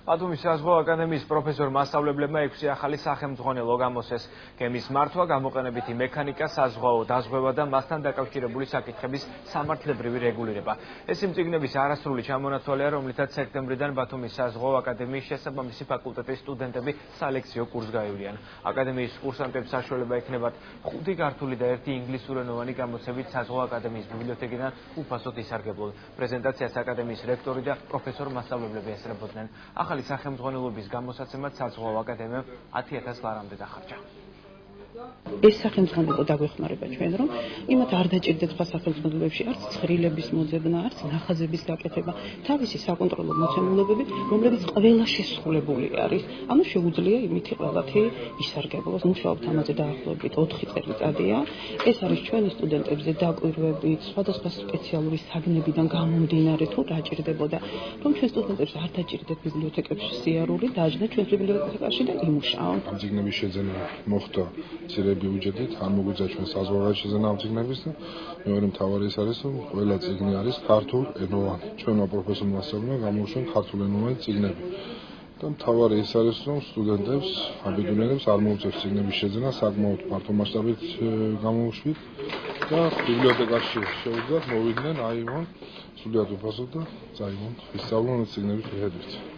ბათუმის საზღვაო აკადემიის პროფესორ მასწავლებლებმა 6 ახალი სახელმძღვანელო გამოსცეს. გემის მართვა, გამოყენებითი მექანიკა, საზღვაო დაზღვევა და მასთან დაკავშირებული საკითხების სამართლებრივი რეგულირება. ეს იმ წიგნების არასრული ჩამონაცვალეა, რომლითაც სექტემბრიდან ბათუმის საზღვაო აკადემიის შესაბამისი ფაკულტეტის სტუდენტები სალექციო კურსს გაივლიან. აკადემიის კურსანტებს საშუალება ექნებათ 5 ქართული და 1 ინგლისურენოვანი გამოცემით საზღვაო აკადემიის ბიბლიოთეკიდან უფასოდ ისარგებლონ. პრეზენტაციას აკადემიის რექტორი და პროფესორ მასწავლებლები ესწრებოდნენ. ახალი სახელმძღვანელობის გამოსაცემად საზღვაო აკადემიამ 10,000 ლარამდე დახარჯა. ეს სახელმძღვანელო დაგვეხმარება ჩვენ, რომ იმათ არ დაჭირდეთ სხვა სახელმძღვანელოებში არც ცხრილების მოძებნა, არც ნახაზების გაკეთება, თავისი საკონტროლო მოცემულობები, რომლებიც ყველა შესრულებული არის. ანუ შეუძლია იმითი ყველათი ისარგებლოს. მუშაობთ ამაზე დაახლოებით 4 წელიწადია. ეს არის ჩვენი სტუდენტებზე დაკვირვებით, სხვადასხვა სპეციალური საგნებიდან გამომდინარე თუ დაჭირდებოდა, რომ ჩვენ სტუდენტებს არ დაჭირდეთ ბიბლიოთეკებში სიარული, დააჯდა ჩვენს ბიბლიოთეკაში და იმუშაონ. ამ წიგნების შეძენა მოხდა მცირე ბიუჯეტით, არ მოგვიძა ჩვენ საზღვარგარეთ შეძენა ამ წიგნების და მეორე მთავარი ის არის, რომ ყველა წიგნი არის ქართულ ენოვანი. ჩვენმა პროფესორ მასწავლებლებმა გამოუშვენ ქართულ ენოვანი წიგნები. და მთავარი ის არის, რომ სტუდენტებს, აბიტურიენტებს არ მოუწევს წიგნების შეძენა, საკმაოდ ფართო მასშტაბით გამოუშვით და ბიბლიოთეკაში შეუძლიათ მოვიდნენ, აიღონ სრულიად უფასოდ და წაიღონ ისწავლონ წიგნების მიხედვით.